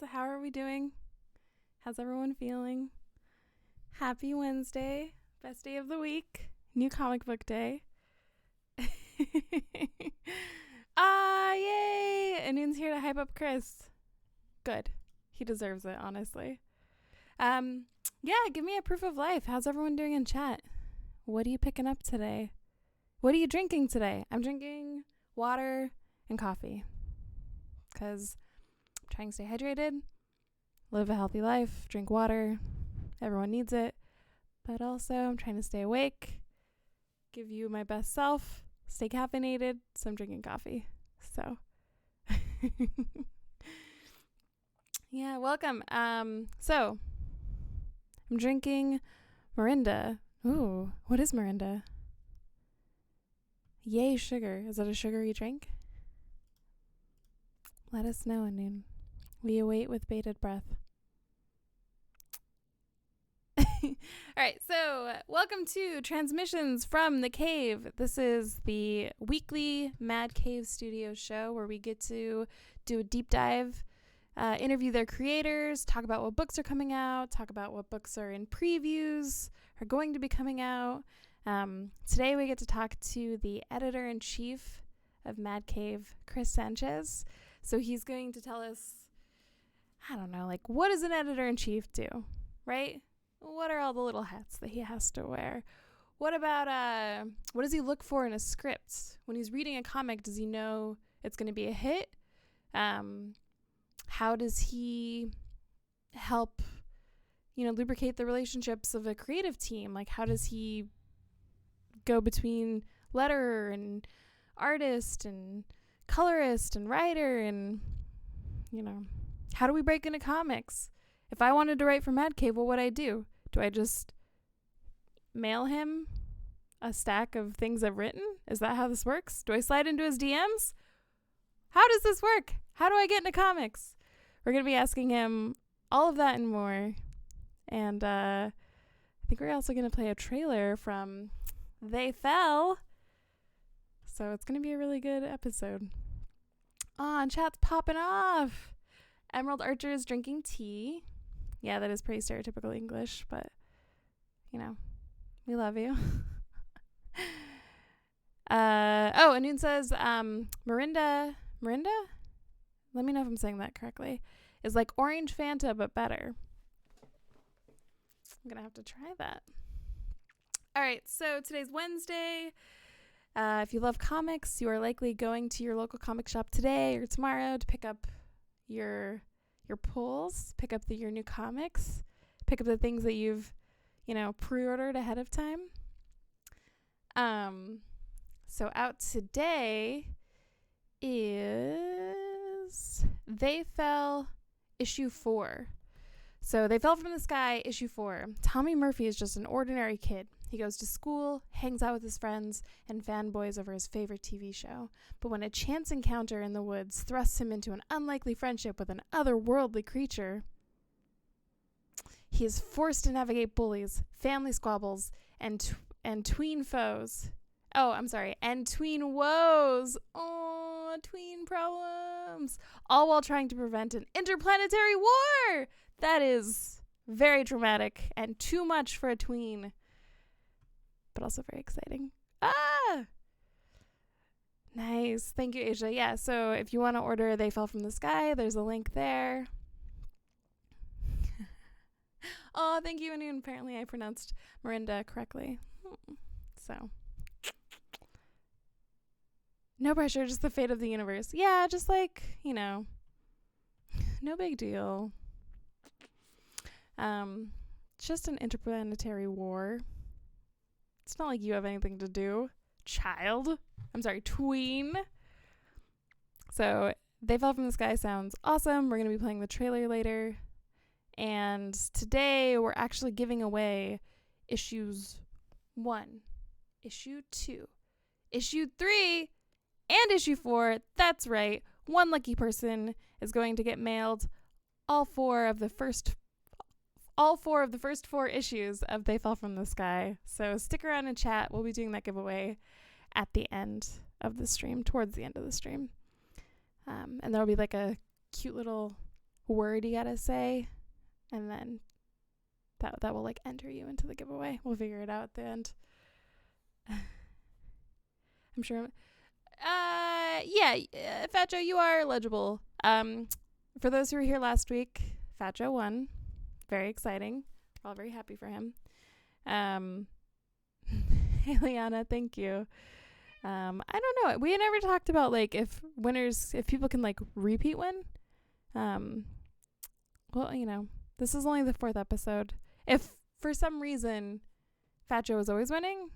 How are we doing? How's everyone feeling? Happy Wednesday, best day of the week, new comic book day. Yay! Anun's here to hype up Chris. Good. He deserves it, honestly. Give me a proof of life. How's everyone doing in chat? What are you picking up today? What are you drinking today? I'm drinking water and coffee because I'm trying to stay hydrated, live a healthy life, drink water. Everyone needs it. But also, I'm trying to stay awake, give you my best self, stay caffeinated, so I'm drinking coffee. So, yeah, welcome. So, I'm drinking Mirinda. Ooh, what is Mirinda? Yay, sugar. Is that a sugary drink? Let us know, Anun. We await with bated breath. All right, so welcome to Transmissions from the Cave. This is the weekly Mad Cave Studios show where we get to do a deep dive, interview their creators, talk about what books are coming out, talk about what books are in previews, are going to be coming out. Today we get to talk to the editor-in-chief of Mad Cave, Chris Sanchez. So he's going to tell us, I don't know, like, what does an editor-in-chief do, right? What are all the little hats that he has to wear? What about, what does he look for in a script? When he's reading a comic, does he know it's going to be a hit? How does he help, lubricate the relationships of a creative team? Like, how does he go between letterer and artist and colorist and writer and, how do we break into comics? If I wanted to write for Mad Cave, what would I do? Do I just mail him a stack of things I've written? Is that how this works? Do I slide into his DMs? How does this work? How do I get into comics? We're going to be asking him all of that and more. And I think we're also going to play a trailer from They Fell. So it's going to be a really good episode. And chat's popping off. Emerald Archer is drinking tea. Yeah, that is pretty stereotypical English, but, we love you. Anun says, Mirinda, let me know if I'm saying that correctly, is like orange Fanta, but better. I'm going to have to try that. All right, so today's Wednesday. If you love comics, you are likely going to your local comic shop today or tomorrow to pick up your pulls, pick up your new comics, pick up the things that you've, pre-ordered ahead of time. So out today is They Fell issue 4. So They Fell from the Sky issue 4. Tommy Murphy is just an ordinary kid. He goes to school, hangs out with his friends, and fanboys over his favorite TV show. But when a chance encounter in the woods thrusts him into an unlikely friendship with an otherworldly creature, he is forced to navigate bullies, family squabbles, and tween foes. And tween woes. Oh, tween problems. All while trying to prevent an interplanetary war. That is very dramatic and too much for a tween. But also very exciting. Nice. Thank you, Asia. Yeah, so if you want to order They Fell from the Sky, there's a link there. Oh, thank you, Anun. Apparently I pronounced Mirinda correctly. So, no pressure, just the fate of the universe. Yeah, just like, no big deal. It's just an interplanetary war. It's not like you have anything to do, tween. So, They Fell from the Sky sounds awesome. We're going to be playing the trailer later. And today, we're actually giving away issues 1, issue 2, issue 3, and issue 4. That's right. One lucky person is going to get mailed all four of the first 4 issues of They Fell from the Sky. So stick around and chat. We'll be doing that giveaway at the end of the stream, towards the end of the stream. And there'll be like a cute little word you gotta say, and then that will like enter you into the giveaway. We'll figure it out at the end. I'm sure. Fat Joe, you are eligible. For those who were here last week, Fat Joe won. Very exciting. We're all very happy for him. Hey, Liana, thank you. I don't know. We never talked about like if people can like repeat win. Well, this is only the 4th episode. If for some reason Fat Joe is always winning,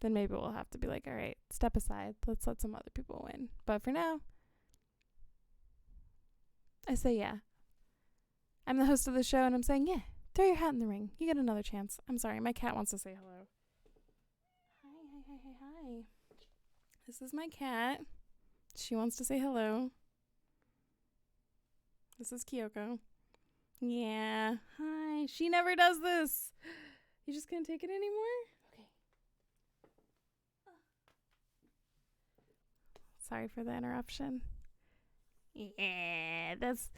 then maybe we'll have to be like, all right, step aside. Let's let some other people win. But for now, I say yeah. I'm the host of the show, and I'm saying, yeah, throw your hat in the ring. You get another chance. I'm sorry, my cat wants to say hello. Hi. This is my cat. She wants to say hello. This is Kyoko. Yeah. Hi. She never does this. You just can't take it anymore? Okay. Sorry for the interruption. Yeah, that's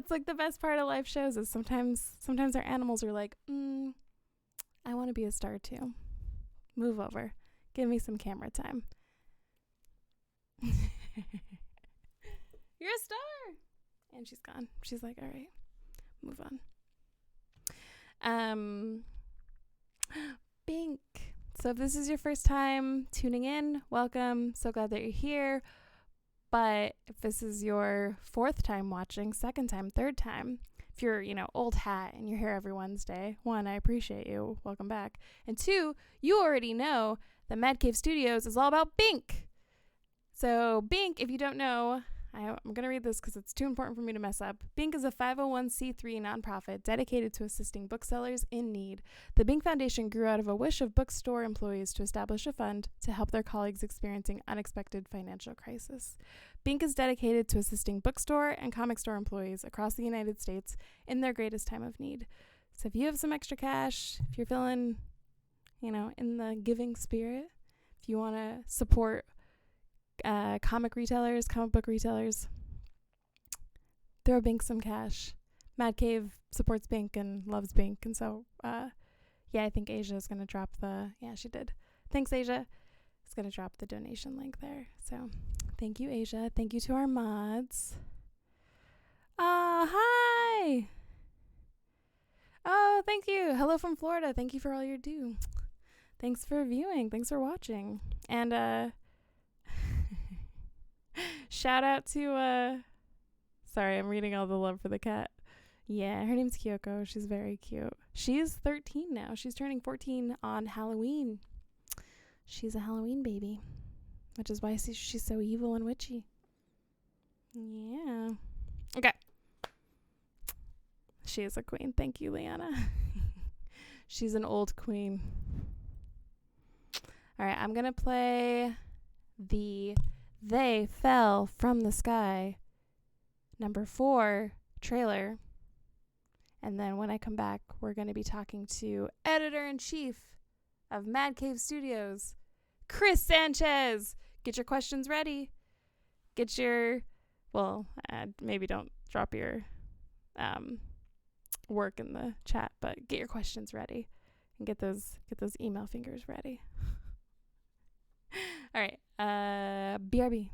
like the best part of live shows is sometimes our animals are like, I want to be a star too. Move over. Give me some camera time. You're a star. And she's gone. She's like, all right, move on. Bink. So if this is your first time tuning in, welcome. So glad that you're here. But if this is your 4th time watching, 2nd time, 3rd time, if you're, old hat and you're here every Wednesday, 1, I appreciate you. Welcome back. And 2, you already know that Mad Cave Studios is all about Bink. So Bink, if you don't know, I'm going to read this because it's too important for me to mess up. Bink is a 501c3 nonprofit dedicated to assisting booksellers in need. The Bink Foundation grew out of a wish of bookstore employees to establish a fund to help their colleagues experiencing unexpected financial crisis. Bink is dedicated to assisting bookstore and comic store employees across the United States in their greatest time of need. So if you have some extra cash, if you're feeling, in the giving spirit, if you want to support comic book retailers, throw Bink some cash. Mad Cave supports Bink and loves Bink, and so I think Asia is going to drop she did. Thanks, Asia. It's going to drop the donation link there. So thank you, Asia. Thank you to our mods. Hi. Oh, thank you. Hello from Florida. Thank you for all you do. Thanks for viewing. Thanks for watching. And shout out to sorry, I'm reading all the love for the cat. Yeah, her name's Kyoko. She's very cute. She's 13 now. She's turning 14 on Halloween. She's a Halloween baby, which is why she's so evil and witchy. Yeah. Okay. She is a queen. Thank you, Liana. She's an old queen. All right, I'm going to play the They Fell from the Sky number 4 trailer. And then when I come back, we're going to be talking to editor-in-chief of Mad Cave Studios, Chris Sanchez. Get your questions ready. Get your, maybe don't drop your work in the chat, but get your questions ready and get those email fingers ready. All right, BRB.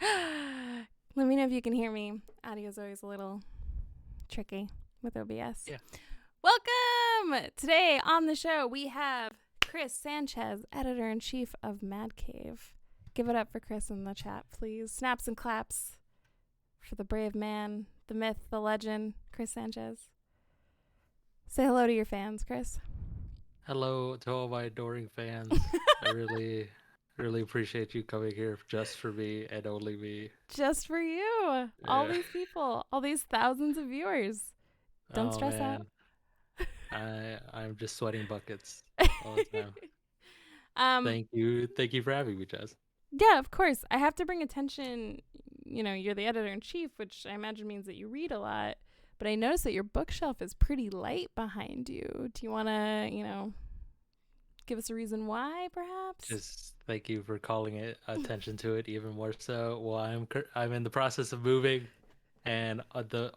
Let me know if you can hear me. Audio is always a little tricky with OBS. Yeah. Welcome! Today on the show, we have Chris Sanchez, editor-in-chief of Mad Cave. Give it up for Chris in the chat, please. Snaps and claps for the brave man, the myth, the legend, Chris Sanchez. Say hello to your fans, Chris. Hello to all my adoring fans. I really appreciate you coming here just for me and only me. Just for you. All Yeah. these people, all these thousands of viewers. Don't stress Man. out. I'm just sweating buckets all the time. Thank you for having me, Jazz. Yeah, of course. I have to bring attention. You know, you're the editor-in-chief, which I imagine means that you read a lot. But I noticed that your bookshelf is pretty light behind you. Do you want to, give us a reason why, perhaps? Just thank you for calling it attention to it even more so. Well, I'm in the process of moving, and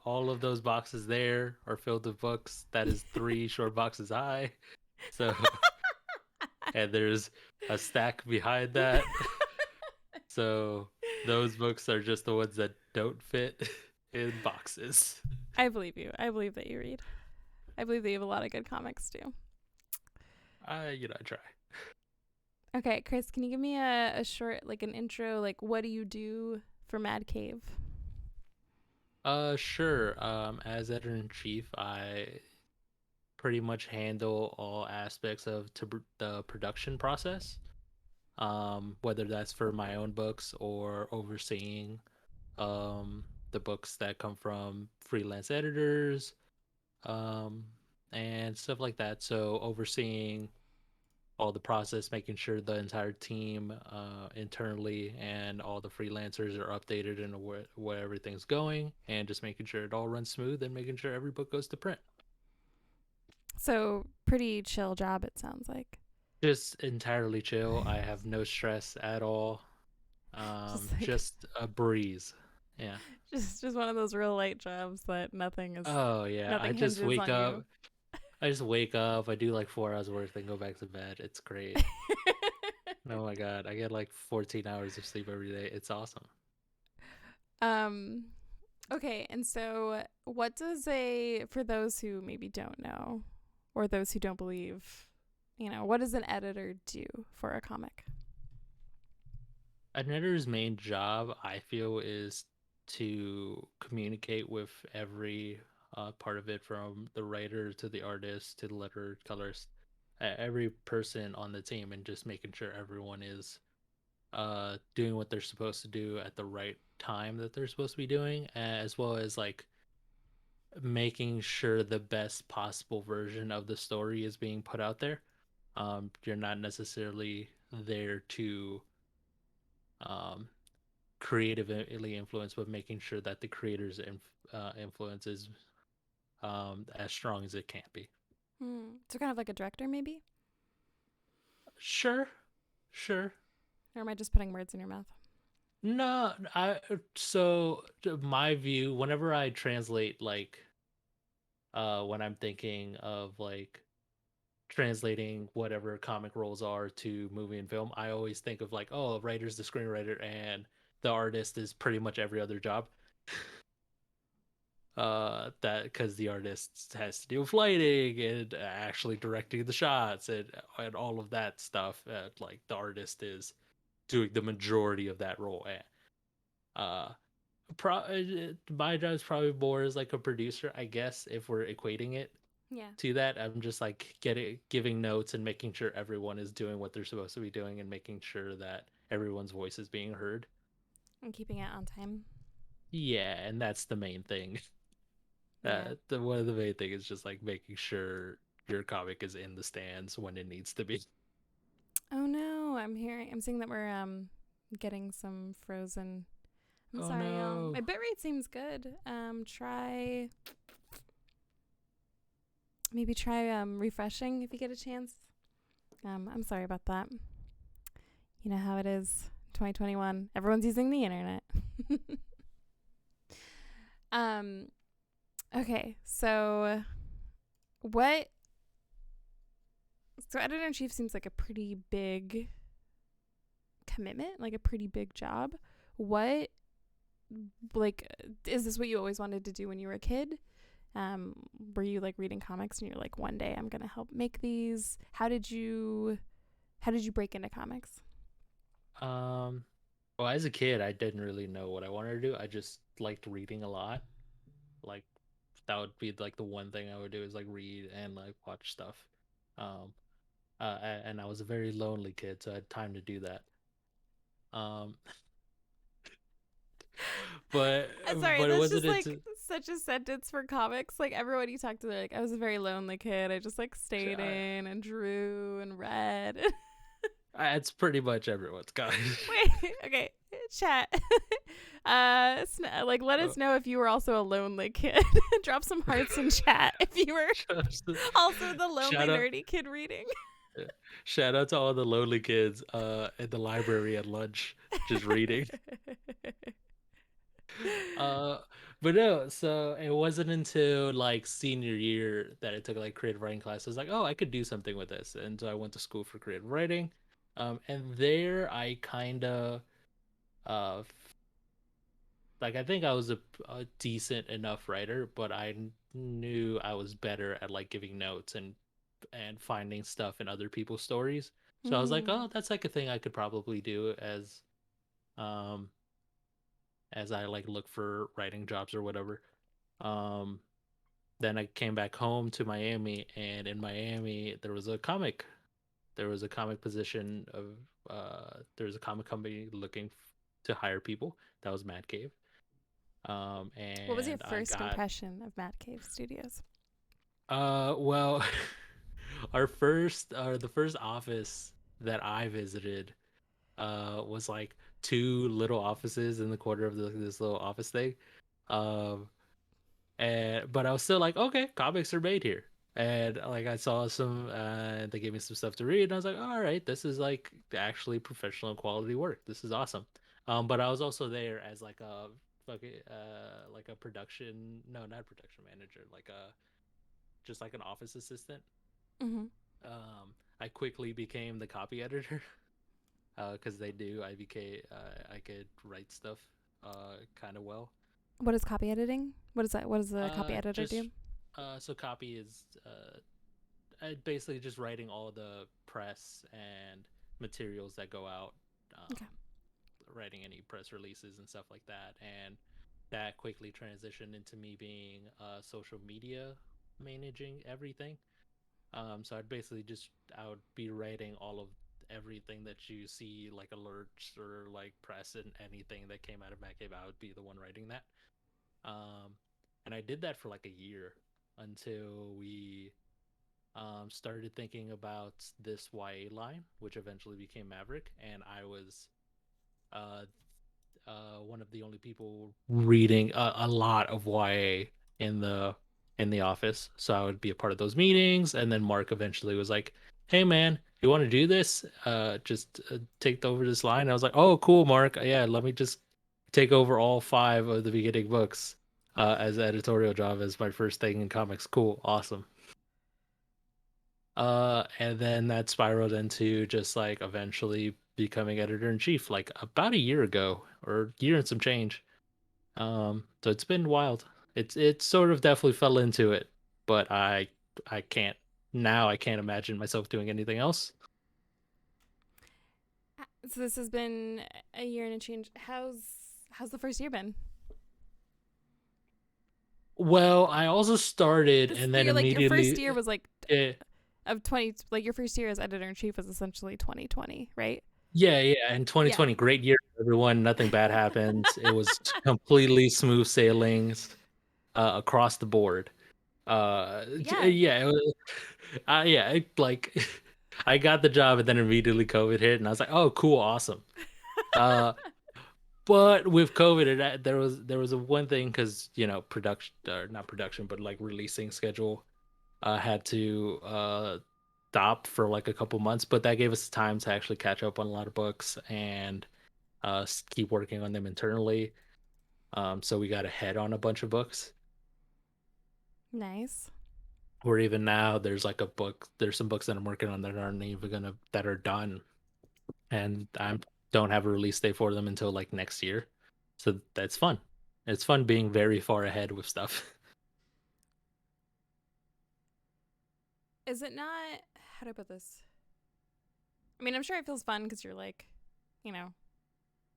all of those boxes there are filled with books. That is 3 short boxes high. So, and there's a stack behind that. So those books are just the ones that don't fit in boxes. I believe you. I believe that you read. I believe that you have a lot of good comics too. I try. Okay, Chris, can you give me a short, an intro? What do you do for Mad Cave? Sure. As editor-in-chief, I pretty much handle all aspects of the production process. Whether that's for my own books or overseeing the books that come from freelance editors, and stuff like that. So overseeing all the process, making sure the entire team internally and all the freelancers are updated and where everything's going, and just making sure it all runs smooth and making sure every book goes to print. So pretty chill job, it sounds like. Just entirely chill. I have no stress at all. Just a breeze. Yeah. Just one of those real light jobs that nothing is. Oh yeah. Nothing I just hinges wake on up. you. I just wake up. I do like 4 hours of work, then go back to bed. It's great. Oh my god, I get like 14 hours of sleep every day. It's awesome. Okay, and so what does for those who maybe don't know, or those who don't believe, what does an editor do for a comic? An editor's main job, I feel, is to communicate with every part of it, from the writer to the artist to the letterer, colorist, every person on the team, and just making sure everyone is doing what they're supposed to do at the right time that they're supposed to be doing, as well as making sure the best possible version of the story is being put out there. You're not necessarily there to creatively influence, but making sure that the creator's influence is as strong as it can be. So kind of like a director, maybe? Sure. Or am I just putting words in your mouth? No, so my view, whenever I translate, when I'm thinking of translating whatever comic roles are to movie and film, I always think of a writer's the screenwriter and the artist is pretty much every other job. That because the artist has to do with lighting and actually directing the shots and all of that stuff. The artist is doing the majority of that role. My job is probably more as a producer, I guess, if we're equating it to that. I'm just giving notes and making sure everyone is doing what they're supposed to be doing and making sure that everyone's voice is being heard and keeping it on time. Yeah, and that's the main thing. One of the main thing is just making sure your comic is in the stands when it needs to be. Oh no, I'm seeing that we're getting some frozen. I'm sorry, y'all. My bitrate seems good. Try refreshing if you get a chance. I'm sorry about that. You know how it is. 2021. Everyone's using the internet. Okay, so editor-in-chief seems like a pretty big commitment, like a pretty big job. What, like, is this what you always wanted to do when you were a kid? Um, were you like reading comics and you're like, one day I'm gonna help make these? How did you break into comics? Um, well, as a kid, I didn't really know what I wanted to do. I just liked reading a lot. Like that would be like the one thing I would do is like read and like watch stuff. Um, and I was a very lonely kid, so I had time to do that. Um, but I'm sorry, but it that's wasn't just like into. such a sentence for comics. Like everyone you talk to, they're like, I was a very lonely kid. I just like stayed I, in and drew and read. it's pretty much everyone's got. Wait, okay, chat. Like let us know if you were also a lonely kid. Drop some hearts in chat if you were also the lonely Shout out, nerdy kid reading. shout out to all the lonely kids at the library at lunch just reading. Uh, but no, so it wasn't until like senior year that I took like creative writing class. I was like, oh, I could do something with this, and so I went to school for creative writing. And there I kind of uh like I think I was a decent enough writer, but knew I was better at like giving notes and finding stuff in other people's stories. So I was like, Mm. oh, that's like a thing I could probably do um as I like look for writing jobs or whatever. Um then I came back home to Miami, and in Miami there was a comic position of there was a comic company looking to hire people. That was Mad Cave. What was your And I first got impression of Matt Cave Studios? well the first office that I visited was like two little offices in the corner of this little office thing. Um and but I was still like, okay, comics are made here. And like I saw some they gave me some stuff to read and I was like, all right, this is like actually professional quality work. This is awesome. But I was also there as like a production, no, not production manager, like a just like an office assistant. Mm-hmm. I quickly became the copy editor because they do IVK. I could write stuff kind of well. What is copy editing? What is that? What does the copy editor Just do? so copy is basically just writing all the press and materials that go out, Okay. writing any press releases and stuff like that. And that quickly transitioned into me being social media managing everything. So I would be writing all of everything that you see, like alerts or like press and anything that came out of Batcave. I would be the one writing that. Um, and I did that for like a year until we started thinking about this YA line, which eventually became Maverick, and I was uh, one of the only people reading a lot of YA in the office. So I would be a part of those meetings, and then Mark eventually was like, "Hey, man, you want to do this? Just take over this line." And I was like, "Oh, cool, Mark. Yeah, let me just take over all five of the beginning books as editorial job as my first thing in comics. Cool, awesome." And then that spiraled into just like eventually becoming editor in chief, like about a year ago or year and some change. So it's been wild. It sort of definitely fell into it, but I can't now. I can't imagine myself doing anything else. So this has been a year and a change. How's the first year been? Well, I also started This and then year, like your first immediately, year was like eh, of 20. Like your first year as editor in chief was essentially 2020, right? yeah. In Yeah. 2020, great year, for everyone. Nothing bad happened. It was completely smooth sailings across the board. Yeah. Yeah, yeah, like I got the job and then immediately COVID hit, and I was like, oh, cool, awesome. Uh, but with COVID, there was a one thing because production or not production, but like releasing schedule had to stop for like a couple months, but that gave us time to actually catch up on a lot of books and keep working on them internally. So we got ahead on a bunch of books. Nice. Or even now, there's some books that I'm working on that aren't even gonna that are done, and I'm don't have a release date for them until like next year. So that's fun. It's fun being very far ahead with stuff. Is it not? How do I put this? I mean, I'm sure it feels fun because you're like, you know,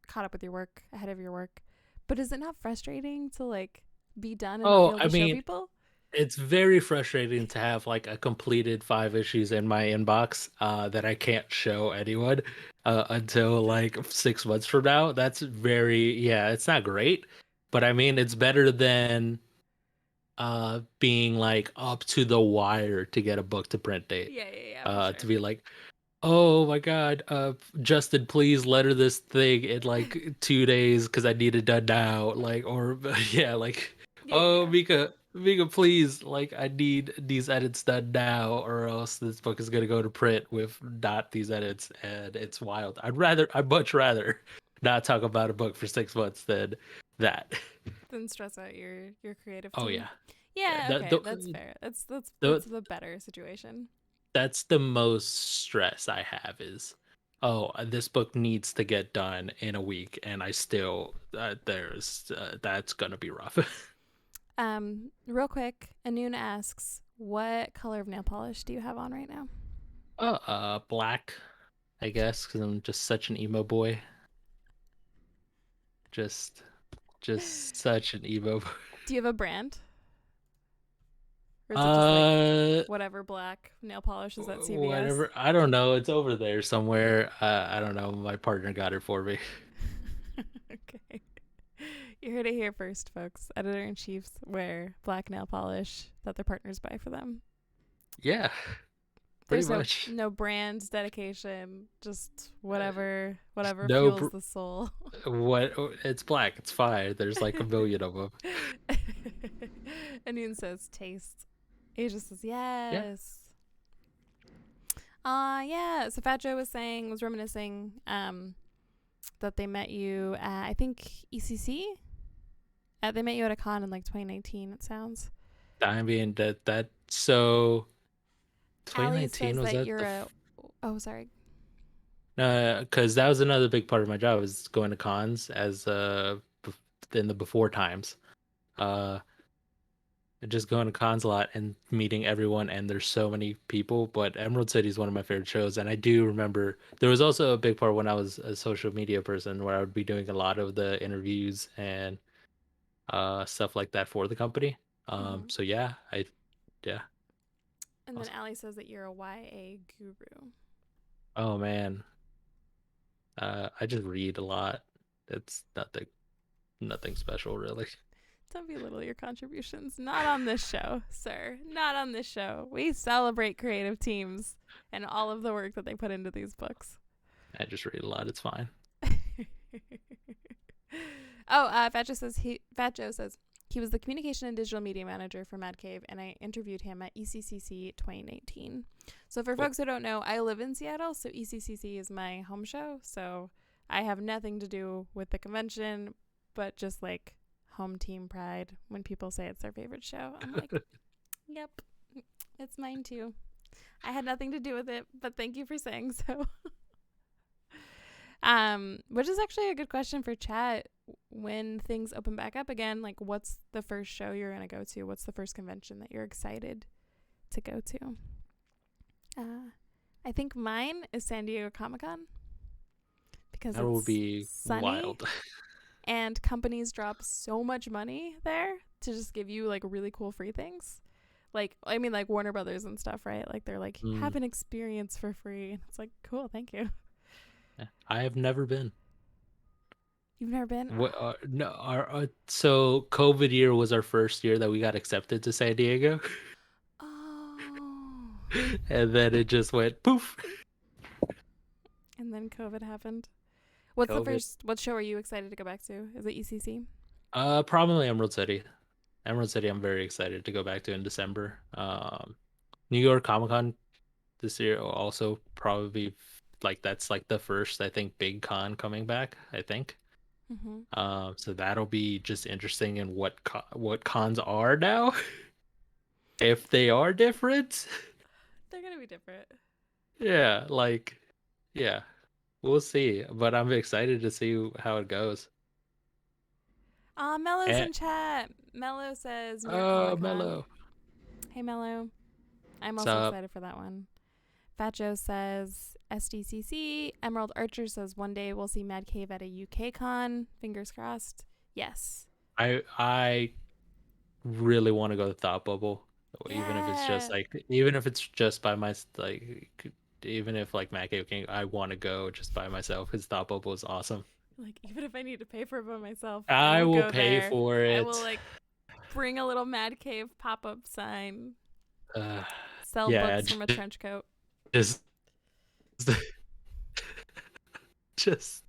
caught up with your work, ahead of your work. But is it not frustrating to like be done and not be Oh, able I to show mean, people? it's very frustrating to have like a completed 5 issues in my inbox that I can't show anyone until like 6 months from now. That's very, yeah, it's not great, but I mean, it's better than being like up to the wire to get a book to print date. Yeah, yeah, yeah, for To sure. be like, oh my God, Justin, please letter this thing in like 2 days because I need it done now. Like, or yeah, like, Yeah, yeah, oh yeah. Mika, please, like, I need these edits done now, or else this book is gonna go to print with not these edits, and it's wild. I'd much rather not talk about a book for 6 months than that. Then stress out your creative Oh team. yeah, Yeah, the, okay, that's the, fair. That's the, the better situation. that's the most stress I have is, oh, this book needs to get done in a week, and I still there's that's gonna be rough. Real quick, Anuna asks, what color of nail polish do you have on right now? Black, I guess, because I'm just such an emo boy. Just just such an emo boy. Do you have a brand? Or is it just like Uh, whatever black nail polish is at CVS? whatever. I don't know. It's over there somewhere. I don't know. My partner got it for me. Okay. You heard it here first, folks. Editor in chiefs wear black nail polish that their partners buy for them. Yeah, pretty There's much. no brand dedication, just whatever No, fuels the soul. what? It's black. It's fine. There's like a million of them. Anun says taste. Asia says Yeah. yes. Yeah. So Fat Joe was reminiscing that they met you at, I think, ECC. They met you at a con in like 2019. It sounds. I mean that so Allie 2019 says was that that you're a. Oh, sorry. because that was another big part of my job was going to cons as in the before times. Uh just going to cons a lot and meeting everyone, and there's so many people, but Emerald City is one of my favorite shows, and I do remember there was also a big part when I was a social media person where I would be doing a lot of the interviews and stuff like that for the company. Mm-hmm. So yeah, yeah. And then Awesome. Allie says that you're a YA guru. Oh man, I just read a lot. It's nothing special really. Don't belittle your contributions. Not on this show, sir. Not on this show. We celebrate creative teams and all of the work that they put into these books. I just read a lot. It's fine. Fat Joe says he was the communication and digital media manager for Mad Cave, and I interviewed him at ECCC 2019. So for Cool. folks who don't know, I live in Seattle, so ECCC is my home show. So I have nothing to do with the convention, but just like home team pride when people say it's their favorite show. I'm like, yep, it's mine too. I had nothing to do with it, but thank you for saying so. Which is actually a good question for chat. When things open back up again, like what's the first show you're gonna go to? What's the first convention that you're excited to go to? I think mine is San Diego Comic-Con because That will it's be sunny wild. and companies drop so much money there to just give you like really cool free things. Like, I mean, like Warner Brothers and stuff, right? Like they're like, Mm, have an experience for free. It's like, cool, thank you. yeah. I have never been. You've never been? What? No. So COVID year was our first year that we got accepted to San Diego, Oh. and then it just went poof. And then COVID happened. What's the COVID. first? What show are you excited to go back to? Is it ECC? Probably Emerald City. Emerald City. I'm very excited to go back to in December. New York Comic Con this year will also probably like that's like the first I think big con coming back. I think. Mm-hmm. So that'll be just interesting in what cons are now, if they are different. They're gonna be different. Yeah, like, yeah. we'll see. But I'm excited to see how it goes. Mello's And in chat. Mello says New York Comic Con. Mello, Hey, Mello. I'm what's also up? excited for that one. Fat Joe says SDCC. Emerald Archer says one day we'll see Mad Cave at a UK con. Fingers crossed. Yes. I really want to go to Thought Bubble, Yeah. even if it's just by my even if like Mac King, I want to go just by myself because Thought Bubble is awesome. Like, even if I need to pay for it by myself, I I will will go pay there. for I will, it. like, bring a little Mad Cave pop up sign, Uh, sell yeah, books from a trench coat. just just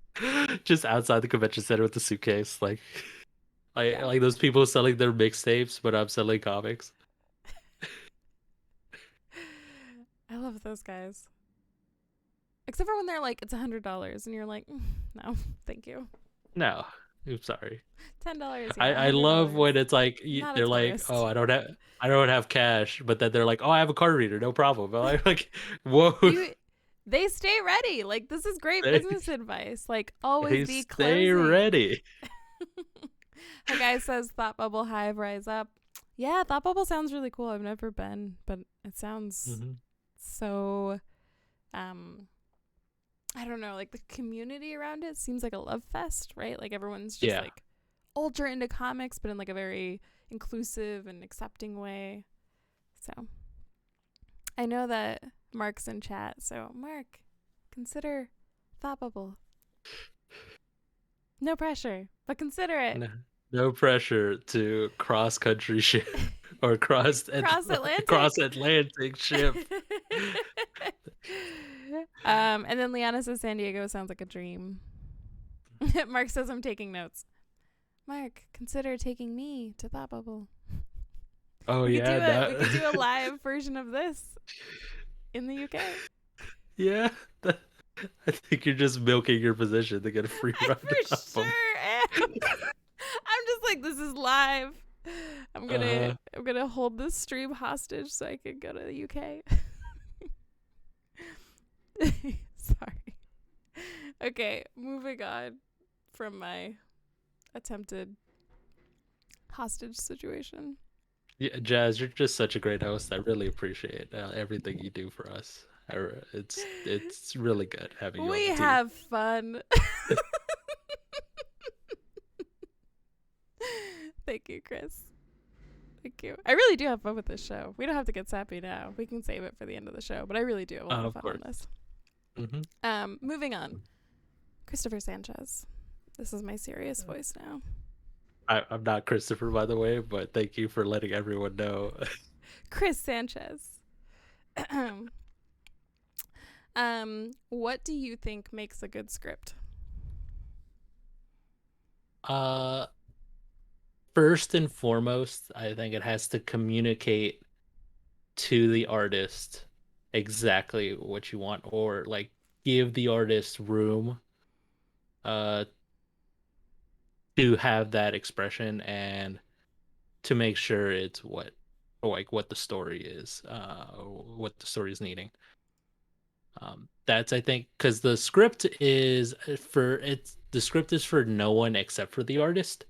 just outside the convention center with the suitcase, Yeah. like those people selling their mixtapes, but I'm selling comics. I love those guys. Except for when they're like, it's $100, and you're like, no, thank you. No, I'm sorry. $10, yeah. I love $100, when it's like not a they're like, oh, tourist. I don't have cash, but then they're like, oh, I have a card reader, no problem. I'm like, whoa, You, they stay ready. Like, this is great they, business advice. Like, always they be stay closing. ready. A guy says Thought Bubble Hive Rise Up. Yeah, Thought Bubble sounds really cool. I've never been, but it sounds Hmm. so I don't know, like the community around it seems like a love fest, right? Like everyone's just Yeah, like ultra into comics, but in like a very inclusive and accepting way. So I know that Mark's in chat, so Mark, consider Thought Bubble. No pressure, but consider it. no, no pressure to cross country ship or Cross Atlantic. cross Atlantic ship. And then Liana says San Diego sounds like a dream. Mark says I'm taking notes. Mark, consider taking me to Thought Bubble. Oh We could do yeah, it. We could no. do a live version of this in the UK. Yeah. I think you're just milking your position to get a free I run to for Top Bubble. sure am. I'm just like, this is live. I'm gonna Uh, I'm gonna hold this stream hostage so I can go to the UK. Sorry. Okay, moving on from my attempted hostage situation. yeah, Jazz, you're just such a great host. I really appreciate everything you do for us. It's really good having you on We the team. have fun. Thank you, Chris. Thank you. I really do have fun with this show. We don't have to get sappy now. We can save it for the end of the show, but I really do have a lot of Of fun on course. this. Hmm. Moving on. Christopher Sanchez. This is my serious voice now. I'm not Christopher, by the way, but thank you for letting everyone know. Chris Sanchez. What do you think makes a good script? uh, First and foremost, I think it has to communicate to the artist exactly what you want, or like give the artist room uh to have that expression and to make sure it's what the story is, what the story is needing. That's, I think, because the script is for no one except for the artist.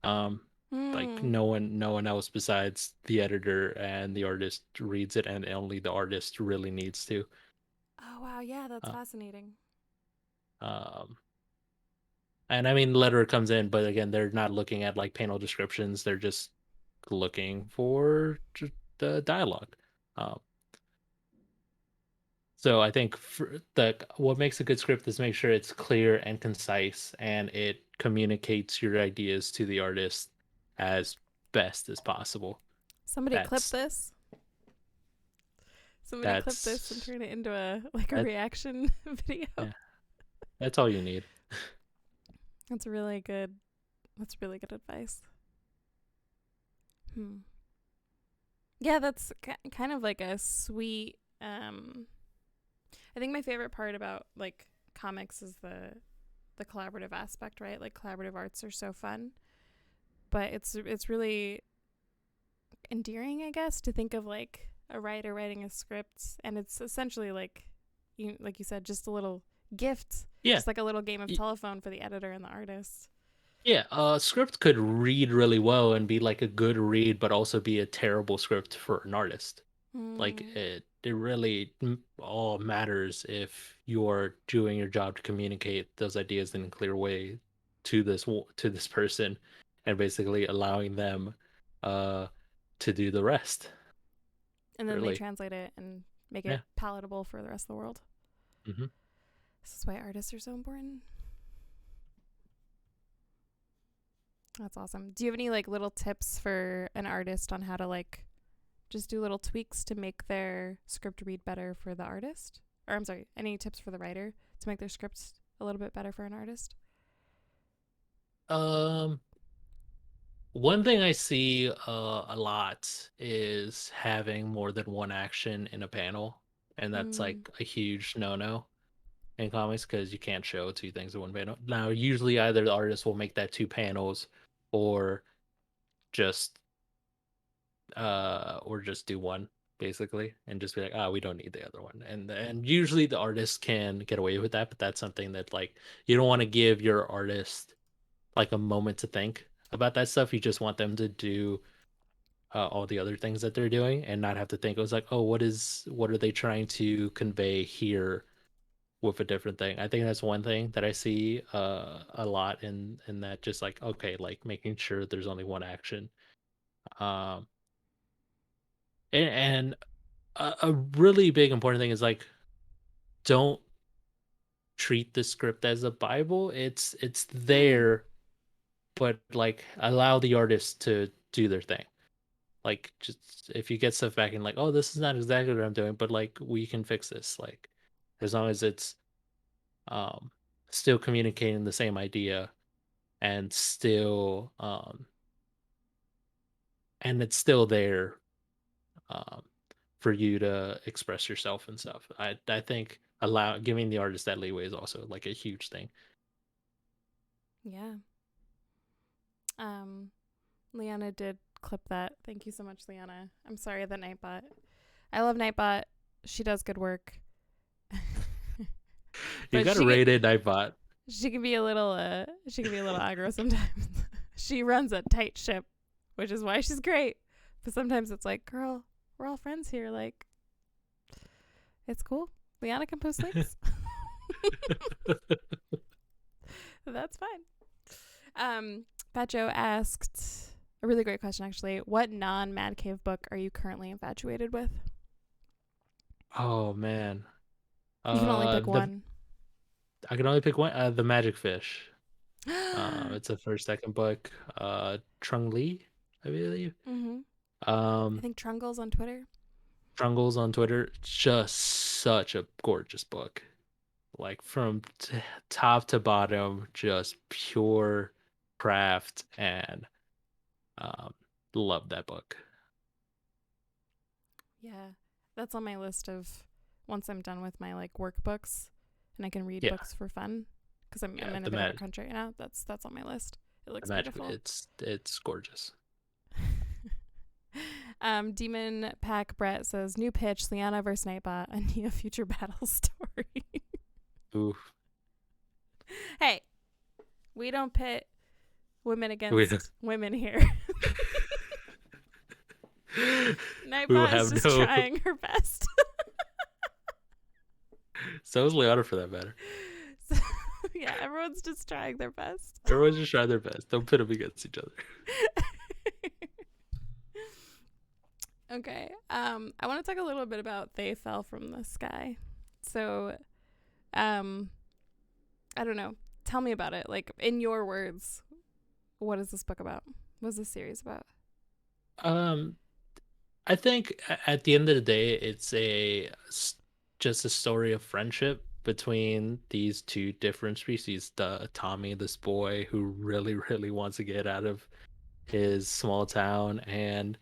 um like Hmm. no one else besides the editor and the artist reads it, and only the artist really needs to. Oh, wow. Yeah, that's uh, fascinating. um and I mean, letter comes in, but again, they're not looking at like panel descriptions, they're just looking for the dialogue. um So I think what makes a good script is make sure it's clear and concise, and it communicates your ideas to the artist as best as possible. Somebody clip That's this. Somebody clip this and that's turn it into a that reaction video. yeah, that's all you need. That's really good. That's really good advice. Hmm. Yeah, that's kind of like a sweet. I think my favorite part about like comics is the collaborative aspect, right? Like collaborative arts are so fun, but it's really endearing, I guess, to think of like a writer writing a script, and it's essentially like you said, just a little gift, Yeah. just like a little game of telephone for the editor and the artist. Yeah, a script could read really well and be like a good read, but also be a terrible script for an artist. Like Mm. it really all matters if you're doing your job to communicate those ideas in a clear way to this person, and basically allowing them uh to do the rest. And then they Really, translate it and make it yeah. palatable for the rest of the world. Hmm. This is why artists are so important. That's awesome. Do you have any like little tips for an artist on how to like just do little tweaks to make their script read better for the artist? Or I'm sorry, any tips for the writer to make their scripts a little bit better for an artist? Um, One thing I see a lot is having more than one action in a panel, and that's Mm. like a huge no-no in comics because you can't show two things in one panel. Now, usually either the artist will make that two panels, or just or just do one basically, and just be like, we don't need the other one. And usually the artist can get away with that, but that's something that like you don't want to give your artist like a moment to think about that stuff. You just want them to do all the other things that they're doing and not have to think. It was like, oh, what are they trying to convey here with a different thing? I think that's one thing that I see a lot in that, just like, okay, like making sure there's only one action. um and a really big important thing is like, don't treat the script as a bible. It's Mm. there, but like allow the artist to do their thing. Like, just if you get stuff back and like, oh, this is not exactly what I'm doing, but like we can fix this. Like, as long as it's um still communicating the same idea, and it's still there um for you to express yourself and stuff. I think allow giving the artist that leeway is also like a huge thing. Yeah. Um, Liana did clip that. Thank you so much, Liana. I'm sorry that Nightbot. I love Nightbot. She does good work. You But got to rate it, Nightbot. she can be a little aggro sometimes. She runs a tight ship, which is why she's great. But sometimes it's like, girl, we're all friends here. Like, it's cool. Liana can post links. That's fine. Fat Joe asked a really great question, actually. What non-Mad Cave book are you currently infatuated with? Oh man. You can only pick The one. I can only pick one. The Magic Fish. It's a first second book. Trung Lee, I believe. Mm-hmm. I Um, think Trungle's on Twitter. Trungles on Twitter. Just such a gorgeous book. Like from top to bottom, just pure craft, and um, love that book. Yeah, that's on my list of once I'm done with my like workbooks and I can read Yeah, books for fun because I'm yeah. in a bit of a crunch right now. That's on my list. It The looks magic. beautiful. It's gorgeous. Demon Pack Brett says new pitch: Liana versus Nightbot, a near future battle story. Oof. Hey, we don't pit women We don't- against women here. we will Nightbot is have just no. trying her best. So is Leona for that matter. So, yeah, everyone's just trying their best. Everyone's just trying their best. Don't pit them against each other. Okay. I want to talk a little bit about They Fell from the Sky. So, um, I don't know. Tell me about it. Like, in your words, what is this book about? What is this series about? Um, I think at the end of the day, it's just a story of friendship between these two different species. The Tommy, this boy who really, really wants to get out of his small town, and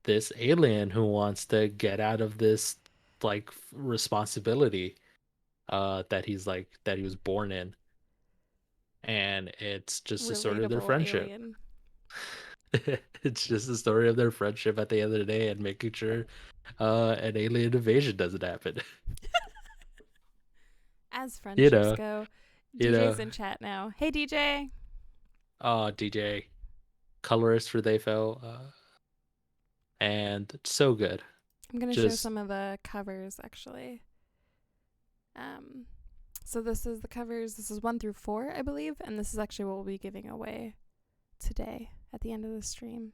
this alien who wants to get out of this like responsibility that he was born in. And it's just a story of their Relatable friendship. alien. It's just a story of their friendship at the end of the day, and making sure an alien invasion doesn't happen. As You friendships know, go, you know. DJ's in chat now. Hey, DJ. Oh, DJ, colorist for They Fell, and so good. I'm going to show Just some of the covers, actually. Um, so this is the covers. This is 1 through 4, I believe. And this is actually what we'll be giving away today at the end of the stream.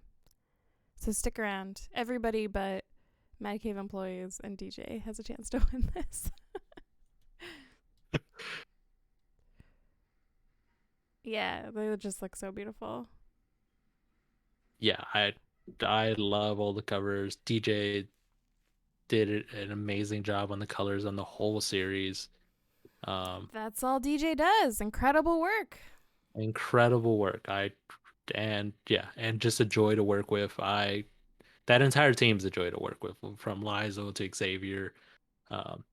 So stick around. Everybody but Mad Cave employees and DJ has a chance to win this. Yeah, they just look so beautiful. yeah, I love all the covers. DJ did an amazing job on the colors on the whole series. That's all DJ does. Incredible work. Incredible work. And yeah, and just a joy to work with. That entire team's a joy to work with, from Lizo to Xavier, um,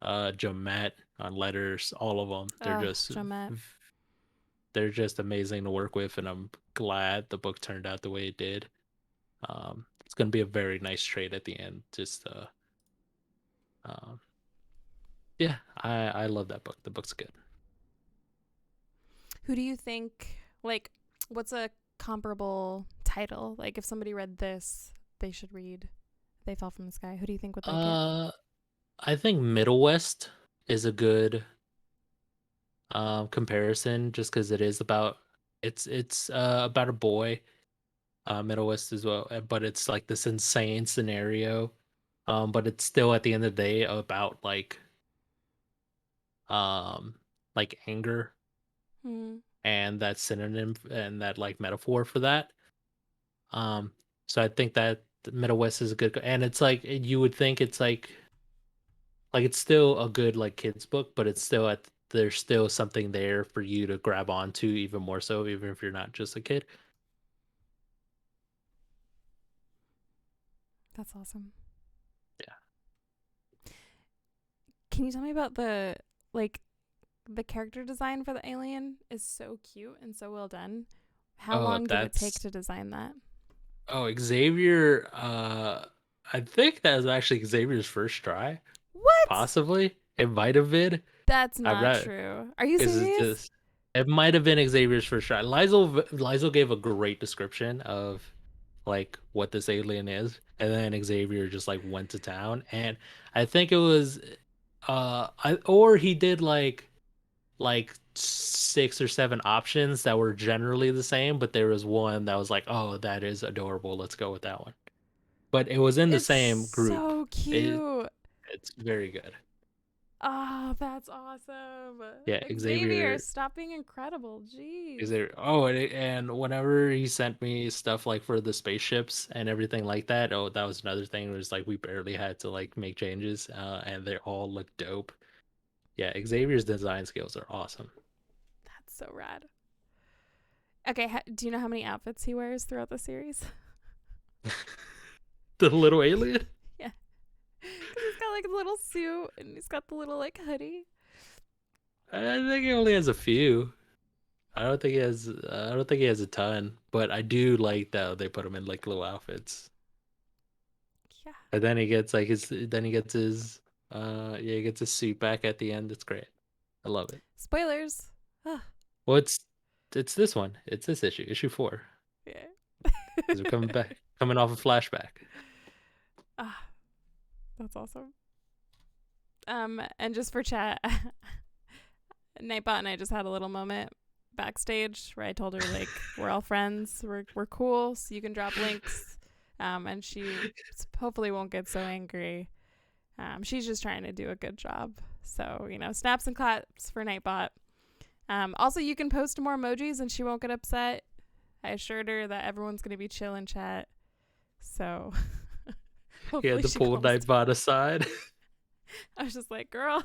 Jamet on letters, all of them. Oh, Jamet. They're just amazing to work with, and I'm glad the book turned out the way it did. It's gonna be a very nice trade at the end. Just um, yeah, I love that book. The book's good. Who do you think, like, what's a comparable title? Like, if somebody read this, they should read They Fell from the Sky. Who do you think would like it? I think Middle West is a good comparison, just because it is about it's about a boy, Middle West as well, but it's like this insane scenario, but it's still at the end of the day about um anger, Hmm. and that synonym and that like metaphor for that. So I think that Middle West is a good, and it's like you would think it's like it's still a good like kids book, but it's still at there's still something there for you to grab onto even more so, even if you're not just a kid. That's awesome. Yeah. Can you tell me about the character design for the alien is so cute and so well done. How Oh, long did it take that's to design that? Xavier. I think that was actually Xavier's first try. What? Possibly, it might have been. That's I'm not not. true. Are you Is it serious? just? It might have been Xavier's first try. Lizel gave a great description of like what this alien is, and then Xavier just like went to town, and I think it was or he did like 6 or 7 options that were generally the same, but there was one that was like, oh, that is adorable, let's go with that one. But it was in the It's same group. so it, cute. it's very good. Oh, that's awesome. Yeah, Xavier, stop being incredible. Jeez. Xavier. Oh, and whenever he sent me stuff like for the spaceships and everything like that, oh, that was another thing. It was like we barely had to like make changes, and they all look dope. Yeah, Xavier's design skills are awesome. That's so rad. Okay, do you know how many outfits he wears throughout the series? The little alien. Yeah. Because he's got like a little suit and he's got the little like hoodie. I think he only has a few. I don't think he has. I don't think he has a ton, but I do like that they put him in like little outfits, Yeah. and then he gets like his. Then he gets his. Yeah, he gets his suit back at the end. It's great. I love it. Spoilers. Ah, Well, it's this one. It's this issue 4, yeah. because we're coming off a flashback. Ah, that's awesome. And just for chat, Nightbot and I just had a little moment backstage where I told her like we're all friends, we're cool, so you can drop links. And she hopefully won't get so angry. She's just trying to do a good job. So, snaps and claps for Nightbot. Also, you can post more emojis and she won't get upset. I assured her that everyone's going to be chill in chat. So, He had to pull Nightbot aside. I was just like, girl,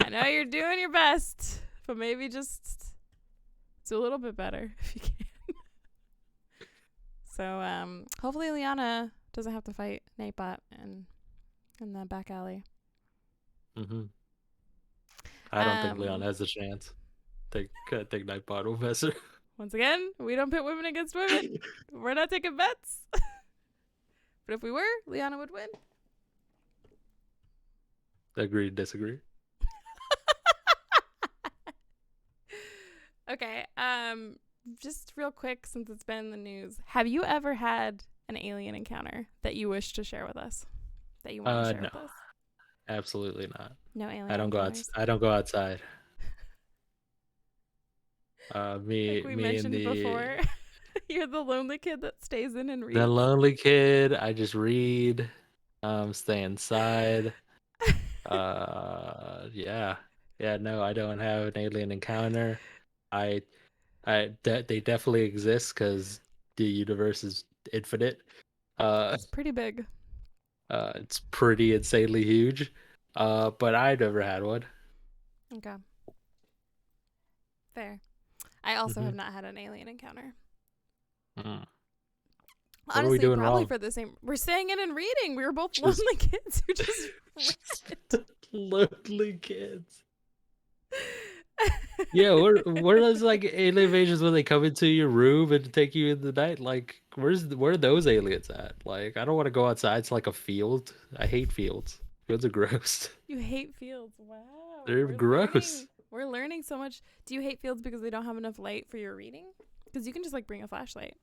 I know you're doing your best, but maybe just do a little bit better if you can. So, hopefully Liana doesn't have to fight Nightbot in the back alley. Mm-hmm. I don't think Leon has a chance. I think Nightbot will mess her. Once again, we don't pit women against women. We're not taking bets. But if we were, Liana would win. Agree, disagree. Okay. Just real quick, since it's been in the news, have you ever had an alien encounter that you wish to share with us? That you want to share No, with us? absolutely not. No alien encounters. I don't go outside. Like we Me and mentioned before, you're the lonely kid that stays in and the reads. lonely kid. I just read, stay inside. Yeah, yeah. No, I don't have an alien encounter. I, they definitely exist because the universe is infinite. Uh, It's pretty big. it's pretty insanely huge. But I never had one. Okay. Fair. I also Hmm. have not had an alien encounter. Mm. What are we Honestly, doing probably wrong? for the same. We're staying in and reading. We were both Just, lonely kids who just just read. lonely kids. Yeah, where those like alien invasions when they come into your room and take you in the night? Like, where are those aliens at? Like, I don't want to go outside. It's like a field. I hate fields. Fields are gross. You hate fields. Wow. They're We're gross. learning. We're learning so much. Do you hate fields because they don't have enough light for your reading? Because you can just like bring a flashlight.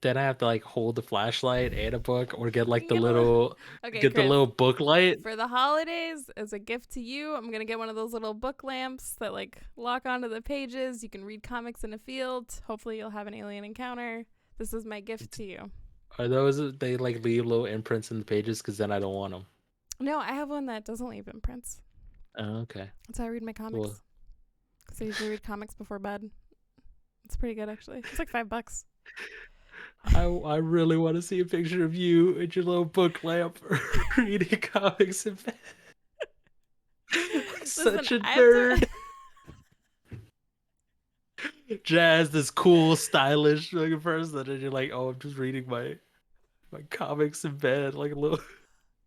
Then I have to like hold the flashlight and a book, or You can Okay, get the Chris. little book light. For the holidays, as a gift to you, I'm gonna get one of those little book lamps that like lock onto the pages. You can read comics in a field. Hopefully, you'll have an alien encounter. This is my gift to you. Are those they like leave little imprints in the pages? Because then I don't want them. No, I have one that doesn't leave imprints. Oh, okay. That's how I read my Well, comics. Because I usually read comics before bed. It's pretty good, actually. It's like $5. I really want to see a picture of you and your little book lamp reading comics in bed. Listen, Such a I have to. nerd. Jazz, this cool, stylish looking person, and you're like, oh, I'm just reading my comics in bed, like a little.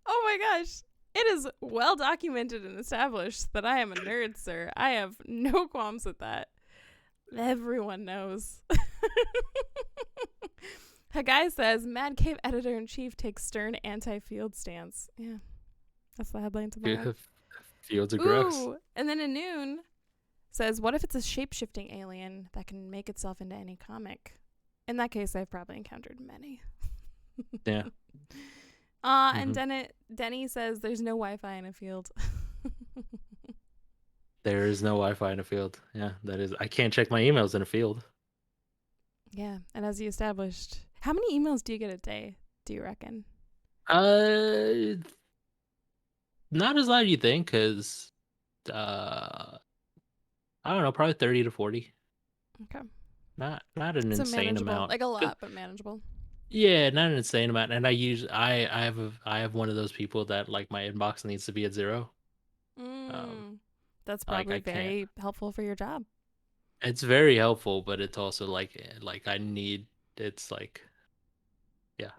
Oh my gosh. It is well documented and established that I am a nerd, sir. I have no qualms with that. Everyone knows. A guy says Mad Cave editor in chief takes stern anti-field stance. Yeah, that's the headline tomorrow. Fields are gross. Ooh, and then a noon says, "What if it's a shape-shifting alien that can make itself into any comic?" In that case, I've probably encountered many. Yeah. And Denny says there's no Wi-Fi in a field. There is no Wi-Fi in a field. Yeah, that is. I can't check my emails in a field. Yeah, and as you established, how many emails do you get a day? Do you reckon? Uh, Not as loud as you think, because I don't know, probably 30 to 40. Okay, Not an so insane manageable, amount. like a lot, but manageable. Yeah, not an insane amount. And I have one of those people that like my inbox needs to be at zero. Um, That's like probably I can't. very helpful for your job. It's very helpful, but it's also like it's like yeah,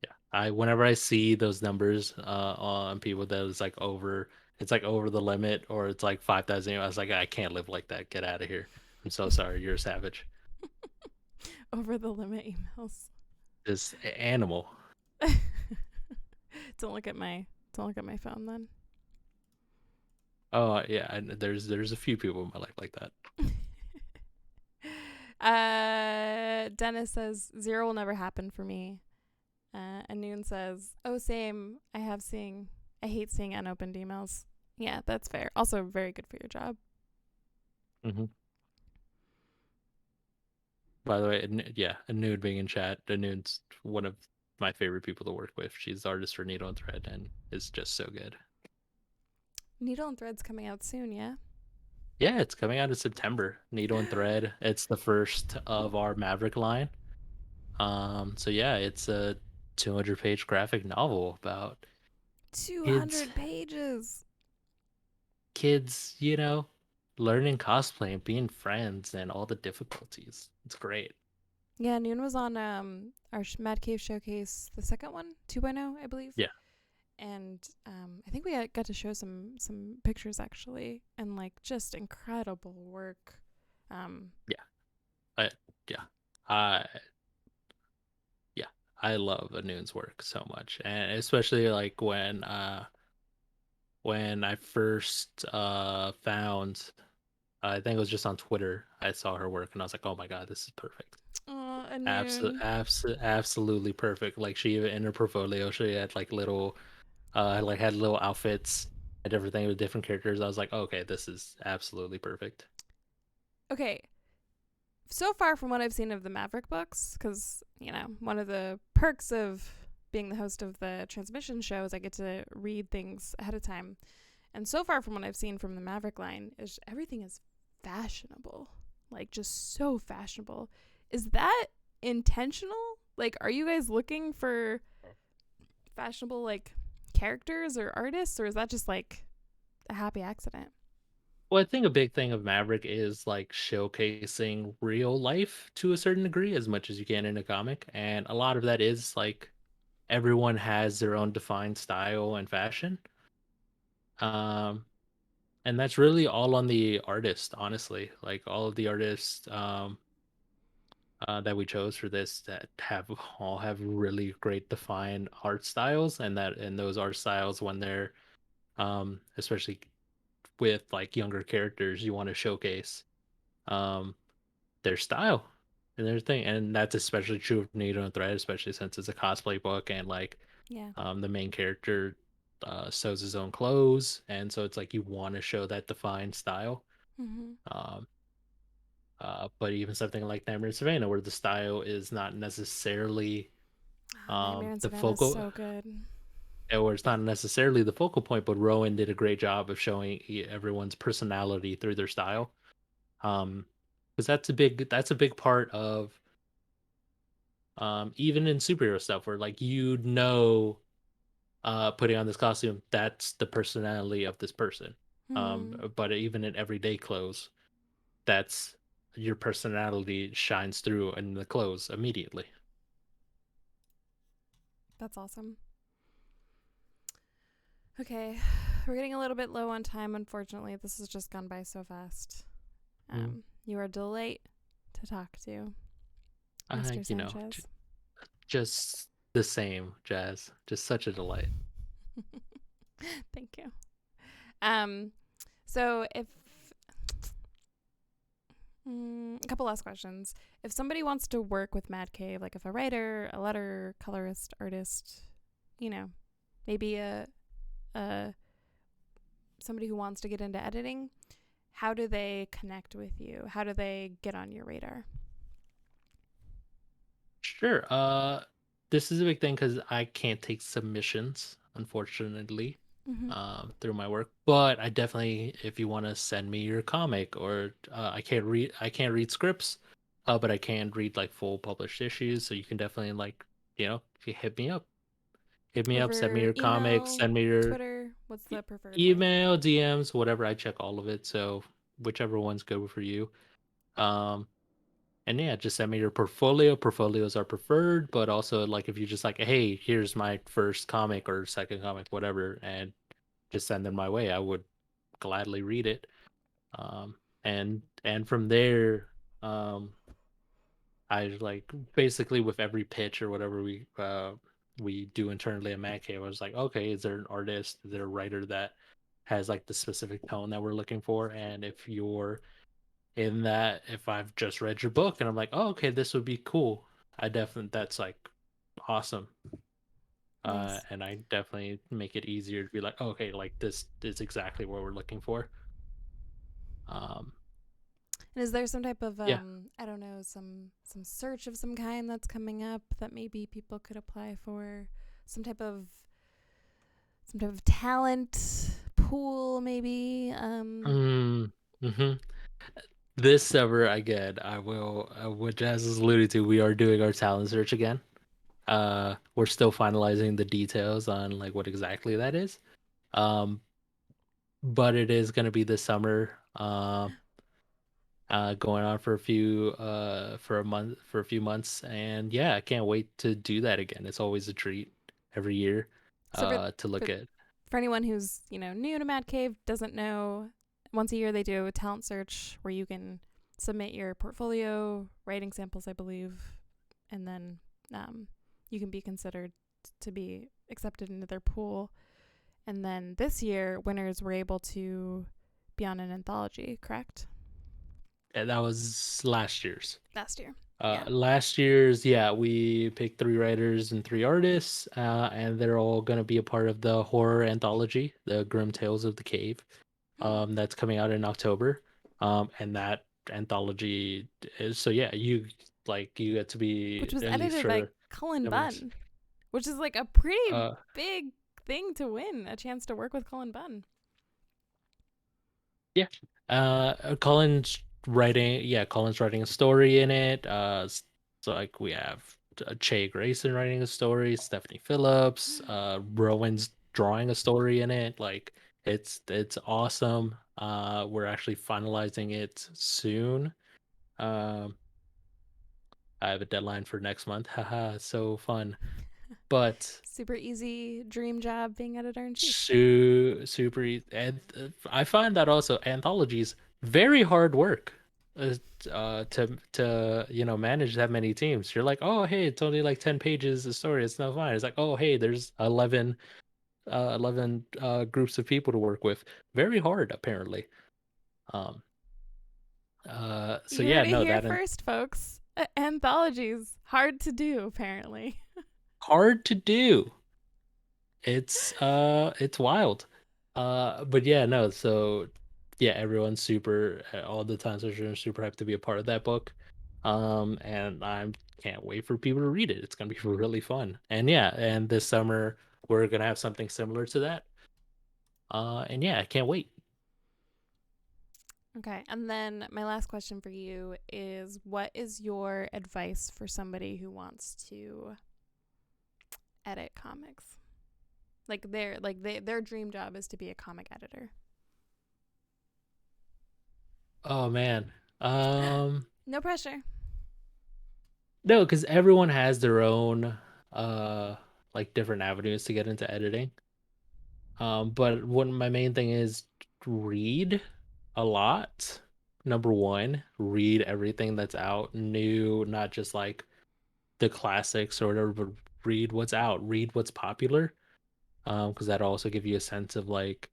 yeah. I whenever I see those numbers on people that is like over it's like over the limit or it's like 5,000, I was like I can't live like that. Get out of here. I'm so sorry. You're a savage. Over the limit emails. This animal. Don't look at my phone then. Oh yeah, there's a few people in my life like that. Dennis says zero will never happen for me. And Noon says, "Oh, same. I hate seeing unopened emails." Yeah, that's fair. Also, very good for your job. Mm-hmm. By the way, yeah, Anoon being in chat. Anoon's one of my favorite people to work with. She's the artist for Needle and Thread and is just so good. Needle and Thread's coming out soon, yeah? Yeah, it's coming out in September. Needle and Thread. It's the first of our Maverick line. So yeah, it's a 200-page graphic novel about 200 pages. kids, learning cosplay and being friends and all the difficulties. It's great. Yeah, Noon was on our Mad Cave showcase, the second one, 2.0, I believe. Yeah. And I think we got to show some pictures actually, and like just incredible work. I yeah. I yeah, I love Anoon's work so much. And especially like when I first found I think it was just on Twitter. I saw her work and I was like, oh my god, this is perfect. Oh, Anoon. Absolutely perfect. Like she even in her portfolio, she had like little, like had little outfits and everything with different characters. I was like, okay, this is absolutely perfect. Okay, so far from what I've seen of the Maverick books, because, one of the perks of being the host of the transmission show is I get to read things ahead of time. And so far from what I've seen from the Maverick line, is everything is fashionable. Like, just so fashionable. Is that intentional? Like, are you guys looking for fashionable, like, characters or artists, or is that just, like, a happy accident? Well, I think a big thing of Maverick is like showcasing real life to a certain degree as much as you can in a comic. And a lot of that is like everyone has their own defined style and fashion. Um, and that's really all on the artist, honestly. Like all of the artists that we chose for this that have all have really great defined art styles, and those art styles when they're especially with like younger characters, you want to showcase um their style and their thing, and that's especially true of Needle and Thread, especially since it's a cosplay book and like Yeah. the main character sews his own clothes, and so it's like you want to show that defined style. Mm-hmm. um but even something like Nightmare in Savannah, where the style is not necessarily Oh, Nightmare in the Savannah is focal, so good. or it's not necessarily the focal point, but Rowan did a great job of showing everyone's personality through their style. um because that's a big part of even in superhero stuff where like putting on this costume, that's the personality of this person. Hmm. But even in everyday clothes, that's your personality shines through in the clothes immediately. That's awesome. Okay, we're getting a little bit low on time, unfortunately. This has just gone by so fast. Mm. You are a delight to talk to, uh, Mr. you know Sanchez. just the same, Jazz, just such a delight. Thank you. Um, so if a couple last questions. If somebody wants to work with Mad Cave, like if a writer, a letter, colorist, artist, you know, maybe a somebody who wants to get into editing, how do they connect with you? How do they get on your radar? Sure. This is a big thing because I can't take submissions, unfortunately, Mm-hmm. through my work. But I definitely, if you want to send me your comic, or I can't read scripts, but I can read like full published issues. So you can definitely like, if you hit me up, send me Over your comics, email, send me your Twitter, what's the preferred way? email, DMs, whatever. I check all of it. So whichever one's good for you. Um, and yeah, just send me your portfolio. Portfolios are preferred, but also like if you just like, hey, here's my first comic or second comic, whatever, and just send them my way, I would gladly read it. Um, and from there, um, I like basically with every pitch or whatever we do internally at Mac Cave, I was like, okay, is there an artist, is there a writer that has like the specific tone that we're looking for? And if you're in that, if I've just read your book and I'm like, oh, okay, this would be cool, I definitely, that's like awesome. Nice. And I definitely make it easier to be like, oh, okay, like this is exactly what we're looking for. Um, And is there some type of yeah, I don't know, some search of some kind that's coming up that maybe people could apply for? Some type of talent pool maybe? mm-hmm. This summer again, I will. What Jazz is alluding to, we are doing our talent search again. We're still finalizing the details on like what exactly that is. Um, but it is going to be this summer. Going on for a few months, and yeah, I can't wait to do that again. It's always a treat every year, So to for look at. for anyone who's, new to Mad Cave, doesn't know, once a year they do a talent search where you can submit your portfolio, writing samples, I believe, and then you can be considered to be accepted into their pool. And then this year, winners were able to be on an anthology, correct? that was last year's. Last year. Yeah. Last year's, yeah, we picked three writers and three artists, and they're all gonna be a part of the horror anthology, The Grim Tales of the Cave, Hmm. that's coming out in October. And that anthology is, so yeah, you get to be Which was at least edited by for Cullen nomination. Bunn, which is like a pretty Uh, big thing to win a chance to work with Cullen Bunn. yeah. Colin's writing a story in it. So like we have Che Grayson writing a story, Stephanie Phillips, Rowan's drawing a story in it. Like it's awesome. We're actually finalizing it soon. Um, I have a deadline for next month. Haha, so fun. But Super easy dream job being editor in chief. super and I find that also anthologies very hard work, uh, to manage that many teams. You're like, oh hey, it's only like 10 pages of story, it's not fine. It's like, oh hey, there's 11 groups of people to work with. Very hard apparently. um so You heard yeah, it no, here that and first, folks. Anthologies hard to do, apparently. hard to do. It's wild. But yeah, no, so yeah, everyone's super, all the time searchers are super hyped to be a part of that book. And I can't wait for people to read it. It's gonna be really fun. And yeah, and this summer we're gonna have something similar to that. And yeah, I can't wait. Okay, and then my last question for you is, what is your advice for somebody who wants to edit comics? Their dream job is to be a comic editor. Oh man. Um, No pressure. no, because everyone has their own uh like different avenues to get into editing. But what my main thing is, read a lot. Number one, read everything that's out new, not just like the classics or whatever, but read what's out, read what's popular. Because that'll also give you a sense of like,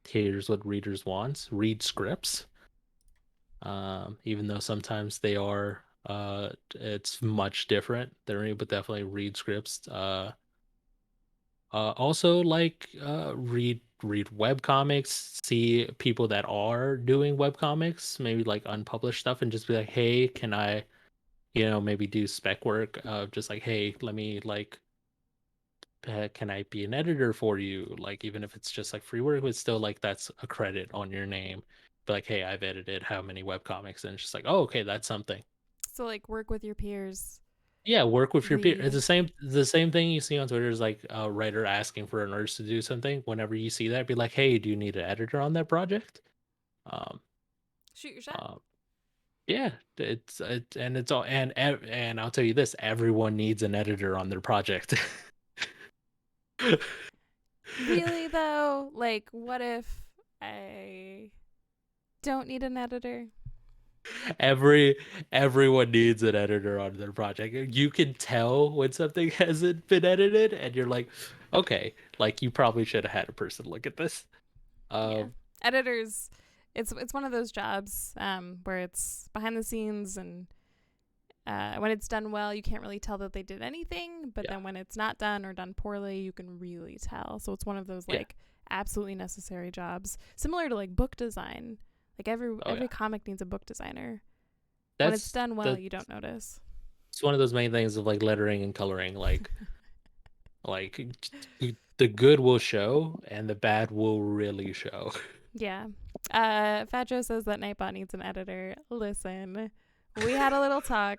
here's what readers want. Read scripts. Even though sometimes they are it's much different. But definitely read scripts. Also, like, read web comics, see people that are doing web comics, maybe like unpublished stuff, and just be like, hey, can I, maybe do spec work? Just like, hey, let me like, can I be an editor for you? Like, even if it's just like free work, it's still like that's a credit on your name. But like, hey, I've edited how many web comics, and it's just like, oh, okay, that's something. So, like, work with your peers. Yeah, work with your peer. It's Read. the same thing you see on Twitter is like a writer asking for an artist to do something. Whenever you see that, be like, "Hey, do you need an editor on that project?" Um, Shoot your shot. um, yeah, it's all, and I'll tell you this: everyone needs an editor on their project. Really, though? Like, what if I don't need an editor? Every Everyone needs an editor on their project. You can tell when something hasn't been edited, and you're like, okay, like you probably should have had a person look at this. Yeah. Um, Editors, it's one of those jobs where it's behind the scenes, and when it's done well, you can't really tell that they did anything. But yeah, then when it's not done or done poorly, you can really tell. So it's one of those yeah. like absolutely necessary jobs, similar to like book design. Like Oh every yeah. comic needs a book designer. When it's That's done well, the you don't notice. It's one of those main things of like lettering and coloring. Like the good will show and the bad will really show. Yeah. Fat Joe says that Nightbot needs an editor. Listen, we had a little talk.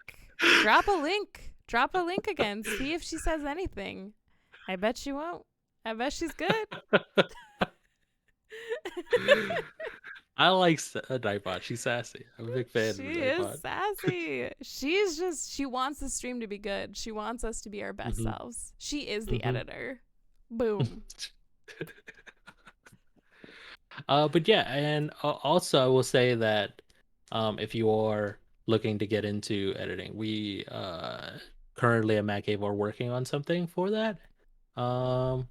Drop a link. Drop a link again. See if she says anything. I bet she won't. I bet she's good. I like Nightbot. She's sassy. I'm a big fan of She is Nightbot. sassy. She wants the stream to be good. She wants us to be our best Hmm. selves. She is the Hmm. editor. Boom. But yeah, and also I will say that if you are looking to get into editing, we currently at Matt Cave are working on something for that. Um,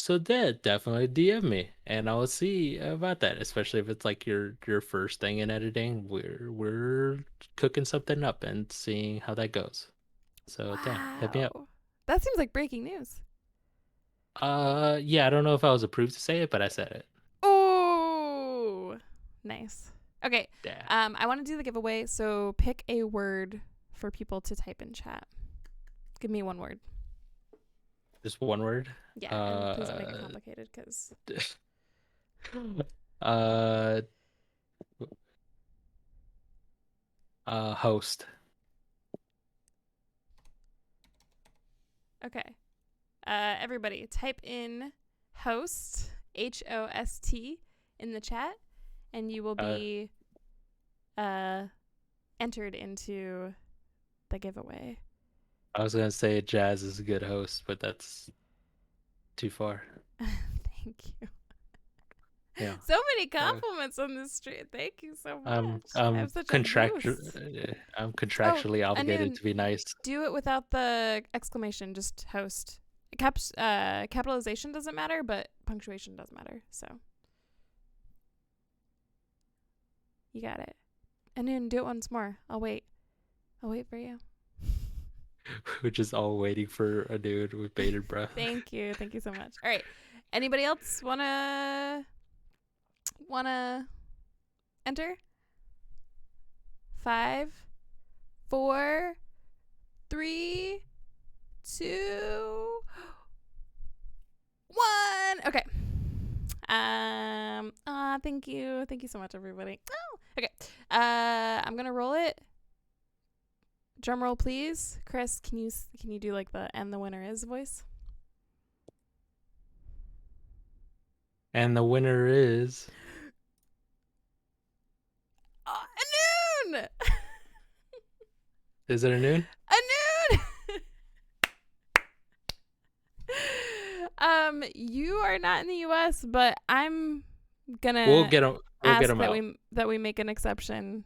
So definitely DM me, and I'll see about that. Especially if it's like your first thing in editing, we're cooking something up and seeing how that goes. So damn, hit me up. Wow. That seems like breaking news. Yeah, I don't know if I was approved to say it, but I said it. Oh, nice. Okay. Yeah, I want to do the giveaway. So pick a word for people to type in chat. Give me one word. just one word. Yeah, and please don't make it Uh, complicated because uh, host. okay. Everybody, type in host HOST in the chat, and you will Uh, be entered into the giveaway. I was gonna say Jazz is a good host, but that's too far. Thank you. Yeah. So many Uh, compliments on this street. Thank you so I'm much. I I'm have such a contractual. boost. I'm Oh, contractually obligated Anun, to be nice. do it without the exclamation. Just host. Capitalization doesn't matter, but punctuation does matter. So you got it. Anun, do it once more. I'll wait. I'll wait for you. We're just all waiting for a dude with bated breath. Thank you. Thank you so much. All right. Anybody else wanna enter? 5, 4, 3, 2, 1. Okay. Thank you. Thank you so much, everybody. Oh, okay. I'm gonna roll it. Drum roll, please. Chris, can you do like the "and the winner is" voice? And the winner is. Noon. Is it a noon? A noon. You are not in the U.S., but I'm We'll gonna get him. We'll get ask him out. that we make an exception.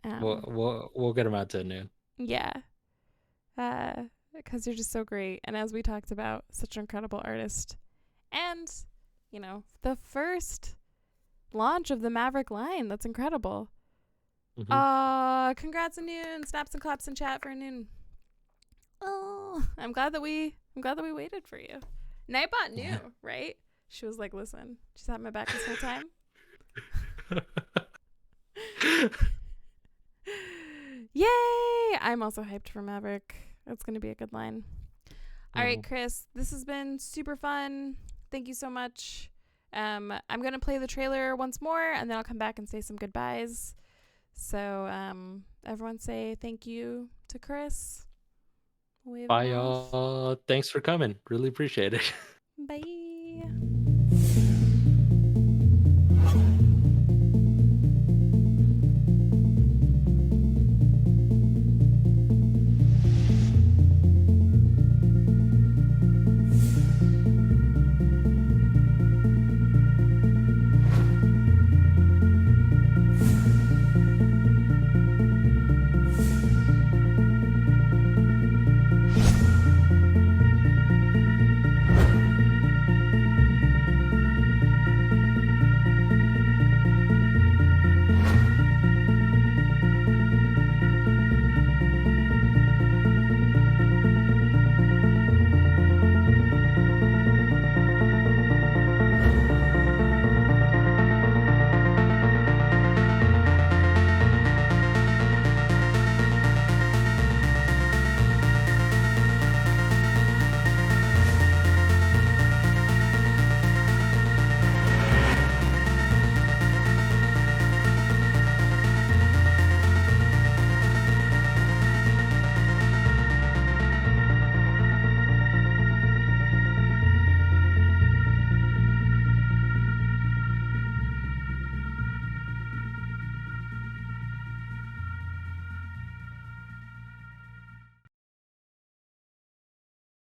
We'll get him out to noon. Yeah. Because you're just so great, and as we talked about, such an incredible artist, and the first launch of the Maverick line. That's incredible. Congrats, Noon. Snaps and claps in chat for Noon. Oh, I'm glad that we waited for you. Nightbot knew, right? She was like, listen, she's had my back this whole time. Yay! I'm also hyped for Maverick. It's going to be a good line. All right, Chris, this has been super fun. Thank you so much. I'm going to play the trailer once more, and then I'll come back and say some goodbyes. So everyone say thank you to Chris. Wave Bye, him off. y'all. Thanks for coming. Really appreciate it. Bye.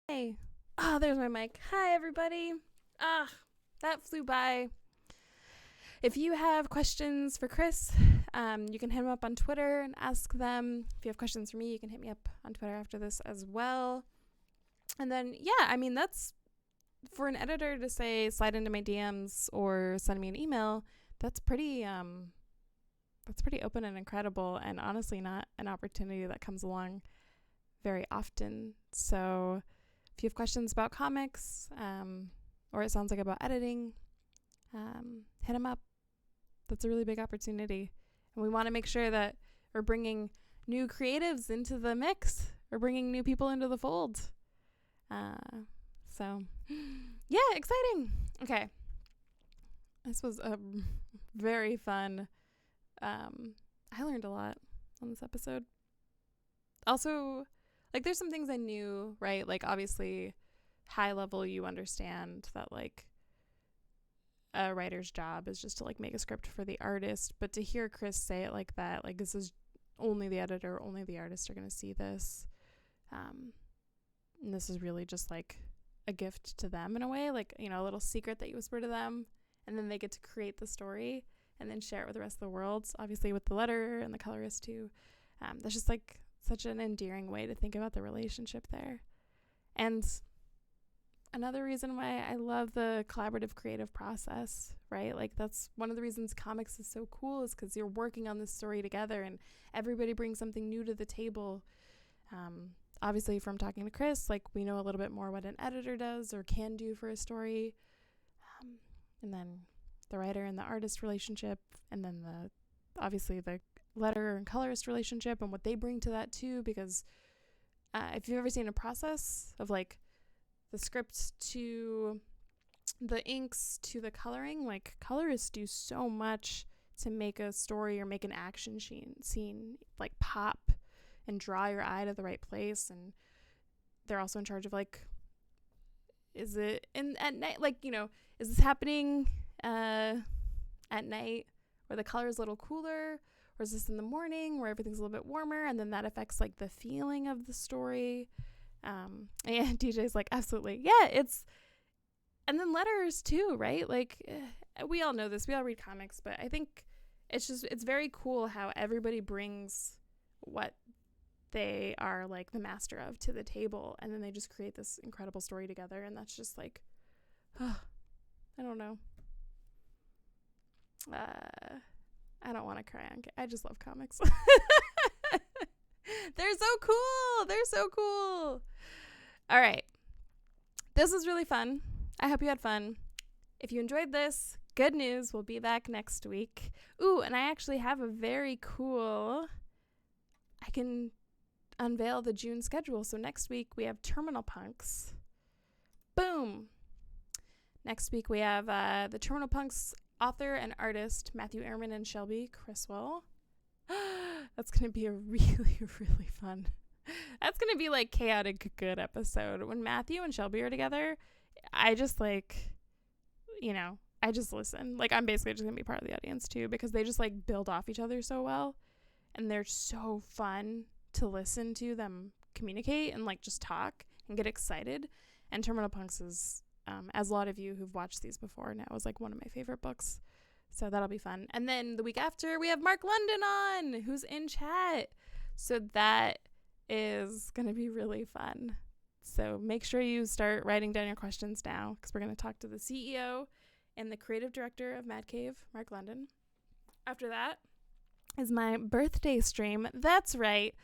Hey. Oh, there's my mic. Hi, everybody. That flew by. If you have questions for Chris, you can hit him up on Twitter and ask them. If you have questions for me, you can hit me up on Twitter after this as well. And then, yeah, I mean, that's for an editor to say slide into my DMs or send me an email, that's pretty open and incredible, and honestly not an opportunity that comes along very often. So if you have questions about comics, or it sounds like about editing, hit them up. That's a really big opportunity. And we want to make sure that we're bringing new creatives into the mix. We're bringing new people into the fold. So, yeah, exciting. Okay. This was a very fun. I learned a lot on this episode. Also, like, there's some things I knew, right? Like, obviously, high level, you understand that, like, a writer's job is just to, like, make a script for the artist. But to hear Chris say it like that, like, this is only the editor, only the artist are going to see this. And this is really just, like, a gift to them in a way. Like, you know, a little secret that you whisper to them. And then they get to create the story and then share it with the rest of the world. So obviously with the letterer and the colorist too. That's just, like, such an endearing way to think about the relationship there. And another reason why I love the collaborative creative process, right? Like, that's one of the reasons comics is so cool, is because you're working on this story together and everybody brings something new to the table. Obviously from talking to Chris, like, we know a little bit more what an editor does or can do for a story. And then the writer and the artist relationship, and then obviously the letterer and colorist relationship and what they bring to that too, because if you've ever seen a process of, like, the script to the inks to the coloring, like, colorists do so much to make a story or make an action scene like pop and draw your eye to the right place. And they're also in charge of, like, is it at night, like, you know, is this happening at night where the color is a little cooler, or is this in the morning where everything's a little bit warmer, and then that affects, like, the feeling of the story. And DJ's like, absolutely, yeah, it's, and then letters too, right? Like, we all know this, we all read comics, but I think it's very cool how everybody brings what they are, like, the master of to the table, and then they just create this incredible story together. And that's just, like, I don't know. I don't want to cry on. I just love comics. They're so cool. All right. This was really fun. I hope you had fun. If you enjoyed this, good news. We'll be back next week. Ooh, and I actually have a very cool, I can unveil the June schedule. So next week we have Terminal Punks. Boom. Next week we have the Terminal Punks author and artist Matthew Ehrman and Shelby Criswell. That's going to be a really, really fun. That's going to be, like, chaotic good episode. When Matthew and Shelby are together, I just, like, you know, I just listen. Like, I'm basically just going to be part of the audience too, because they just, like, build off each other so well. And they're so fun to listen to them communicate and, like, just talk and get excited. And Terminal Punks is, as a lot of you who've watched these before now, is, like, one of my favorite books. So that'll be fun. And then the week after, we have Mark London on, who's in chat. So that is going to be really fun. So make sure you start writing down your questions now, because we're going to talk to the CEO and the creative director of Mad Cave, Mark London. After that is my birthday stream. That's right.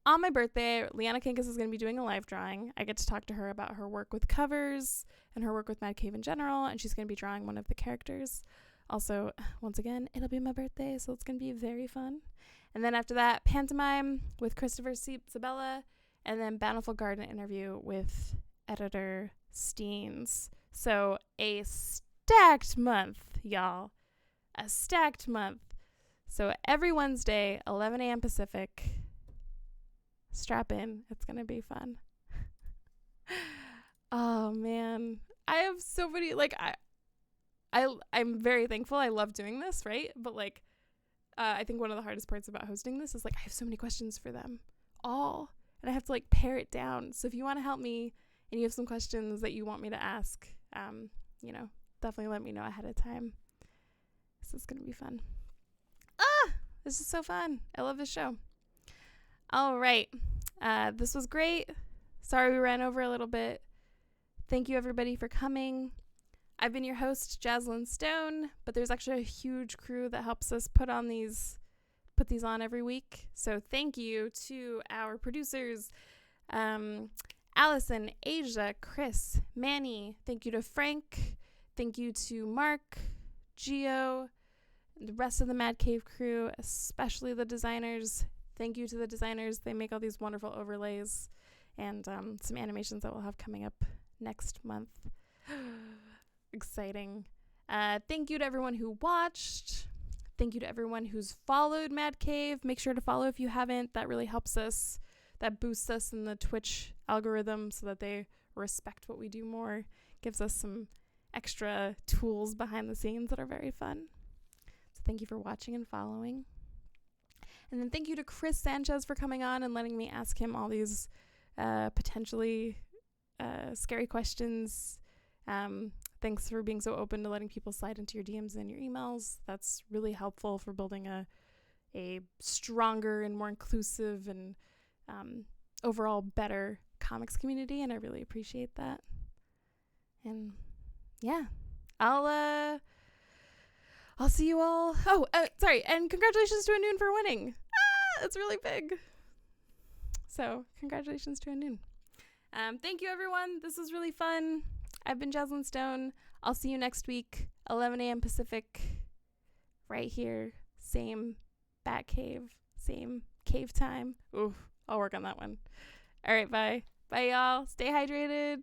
On my birthday, Leanna Kinkus is going to be doing a live drawing. I get to talk to her about her work with covers and her work with Mad Cave in general, and she's going to be drawing one of the characters. Also, once again, it'll be my birthday, so it's going to be very fun. And then after that, pantomime with Christopher Sabella, and then Bountiful Garden interview with editor Steens. So a stacked month, y'all. A stacked month. So every Wednesday, 11 a.m. Pacific, strap in. It's going to be fun. Oh, man. I have so many, like, I'm very thankful. I love doing this, right? But, like, I think one of the hardest parts about hosting this is, like, I have so many questions for them all, and I have to, like, pare it down. So if you want to help me and you have some questions that you want me to ask, you know, definitely let me know ahead of time. This is going to be fun. This is so fun. I love this show. All right. This was great. Sorry we ran over a little bit. Thank you, everybody, for coming. I've been your host, Jazzlyn Stone, but there's actually a huge crew that helps us put these on every week. So thank you to our producers, Allison, Asia, Chris, Manny. Thank you to Frank. Thank you to Mark, Gio, the rest of the Mad Cave crew, especially the designers. Thank you to the designers. They make all these wonderful overlays and some animations that we'll have coming up next month. Exciting. Thank you to everyone who watched. Thank you to everyone who's followed Mad Cave. Make sure to follow if you haven't. That really helps us. That boosts us in the Twitch algorithm so that they respect what we do more. Gives us some extra tools behind the scenes that are very fun. So thank you for watching and following. And then thank you to Chris Sanchez for coming on and letting me ask him all these potentially scary questions. Thanks for being so open to letting people slide into your DMs and your emails. That's really helpful for building a stronger and more inclusive and overall better comics community, and I really appreciate that. And yeah, I'll see you all. Oh, sorry, and congratulations to Anoon for winning. That's really big. So congratulations to Anoon. Thank you, everyone. This was really fun. I've been Jazzlyn Stone. I'll see you next week, 11 a.m. Pacific, right here. Same Bat Cave, same cave time. Ooh, I'll work on that one. All right, bye. Bye, y'all. Stay hydrated.